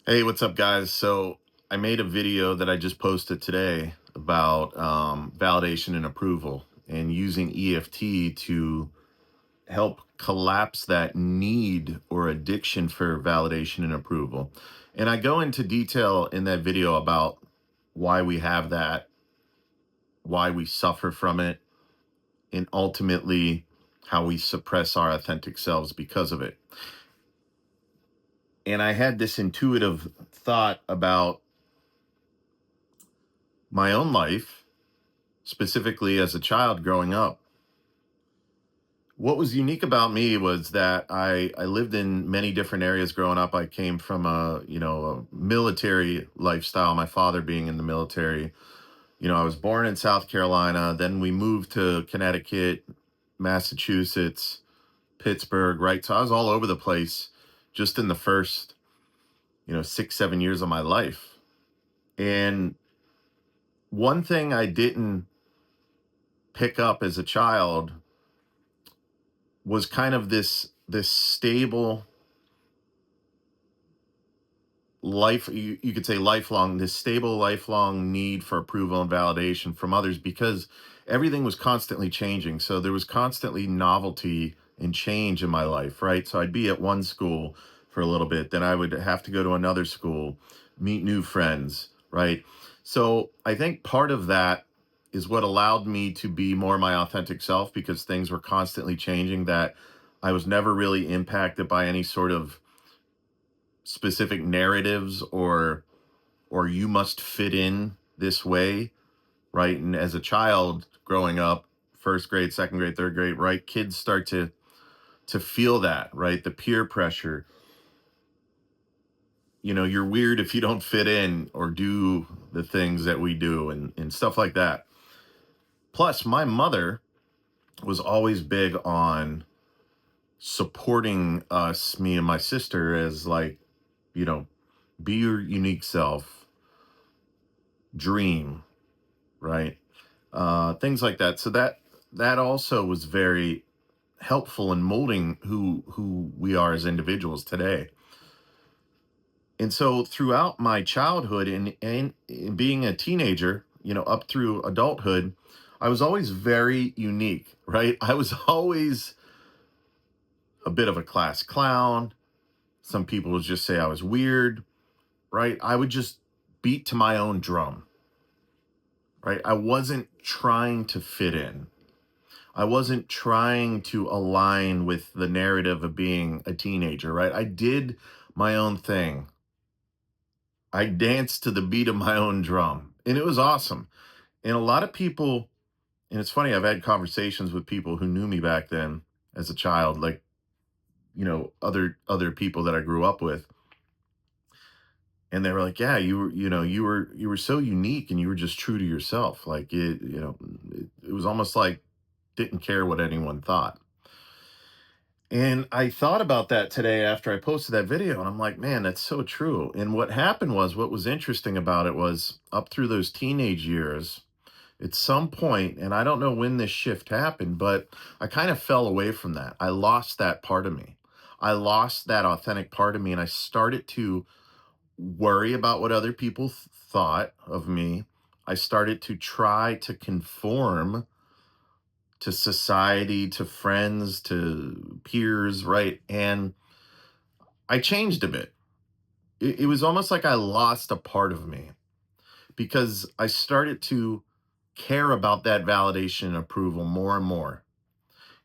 Hey, what's up, guys? So I made a video that I just posted today about validation and approval and using EFT to help collapse that need or addiction for validation and approval. And I go into detail in that video about why we have that, why we suffer from it, and ultimately how we suppress our authentic selves because of it. And I had this intuitive thought about my own life, specifically as a child growing up. What was unique about me was that I lived in many different areas growing up. I came from a military lifestyle, my father being in the military. I was born in South Carolina, then we moved to Connecticut, Massachusetts, Pittsburgh, right? So I was all over the place just in the first, 6, 7 years of my life. And one thing I didn't pick up as a child was kind of this stable life, you could say lifelong, this stable lifelong need for approval and validation from others, because everything was constantly changing. So there was constantly novelty and change in my life, right? So I'd be at one school for a little bit, then I would have to go to another school, meet new friends, right? So I think part of that is what allowed me to be more my authentic self, because things were constantly changing, that I was never really impacted by any sort of specific narratives or you must fit in this way, right? And as a child growing up, first grade, second grade, third grade, right, kids start to feel that, right? The peer pressure. You're weird if you don't fit in or do the things that we do, and stuff like that. Plus, my mother was always big on supporting us, me and my sister, as like, you know, be your unique self, dream, right? Things like that. So that also was very helpful in molding who we are as individuals today. And so throughout my childhood and being a teenager, up through adulthood, I was always very unique, right? I was always a bit of a class clown. Some people would just say I was weird, right? I would just beat to my own drum, right? I wasn't trying to fit in. I wasn't trying to align with the narrative of being a teenager, right? I did my own thing. I danced to the beat of my own drum, and it was awesome. And a lot of people, and it's funny, I've had conversations with people who knew me back then as a child, like, other people that I grew up with, and they were like, "Yeah, you were so unique and you were just true to yourself. Like it was almost like didn't care what anyone thought." And I thought about that today after I posted that video, and I'm like, man, that's so true. And what was interesting about it was up through those teenage years, at some point, and I don't know when this shift happened, but I kind of fell away from that. I lost that part of me. I lost that authentic part of me, and I started to worry about what other people thought of me. I started to try to conform to society, to friends, to peers, right? And I changed a bit. It was almost like I lost a part of me because I started to care about that validation and approval more and more.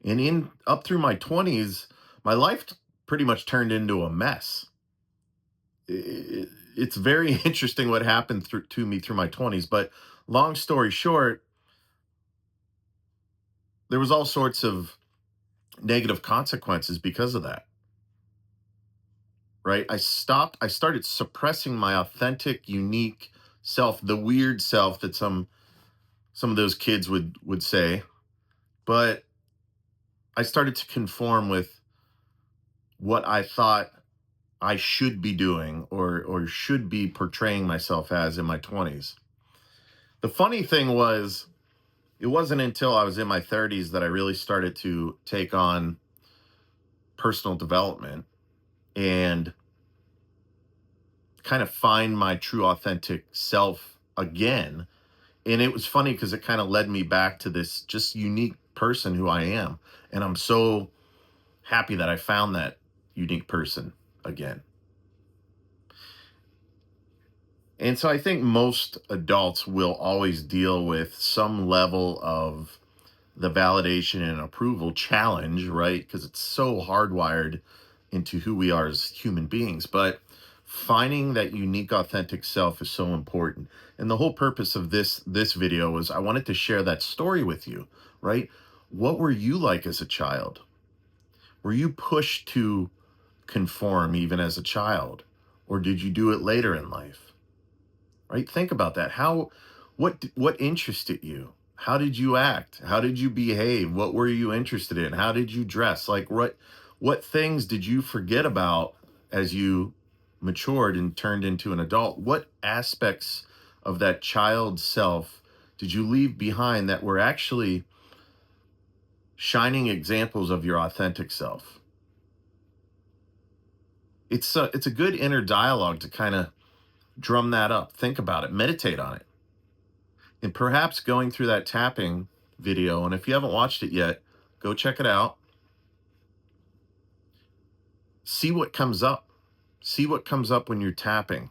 And in up through my 20s, my life pretty much turned into a mess. It's very interesting what happened to me through my 20s, but long story short, there was all sorts of negative consequences because of that, right? I started suppressing my authentic, unique self, the weird self that some of those kids would say, but I started to conform with what I thought I should be doing or should be portraying myself as in my 20s. The funny thing was, it wasn't until I was in my 30s that I really started to take on personal development and kind of find my true authentic self again. And it was funny because it kind of led me back to this just unique person who I am. And I'm so happy that I found that unique person again. And so I think most adults will always deal with some level of the validation and approval challenge, right? Because it's so hardwired into who we are as human beings. But finding that unique, authentic self is so important. And the whole purpose of this video was I wanted to share that story with you, right? What were you like as a child? Were you pushed to conform even as a child? Or did you do it later in life? Right? Think about that. What interested you? How did you act? How did you behave? What were you interested in? How did you dress? Like what things did you forget about as you matured and turned into an adult? What aspects of that child self did you leave behind that were actually shining examples of your authentic self? It's a good inner dialogue to kind of drum that up. Think about it, meditate on it. And perhaps going through that tapping video, and if you haven't watched it yet, go check it out. See what comes up. See what comes up when you're tapping.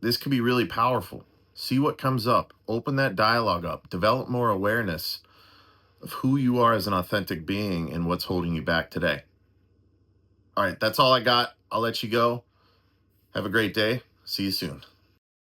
This can be really powerful. See what comes up. Open that dialogue up. Develop more awareness of who you are as an authentic being and what's holding you back today. All right, that's all I got. I'll let you go. Have a great day. See you soon.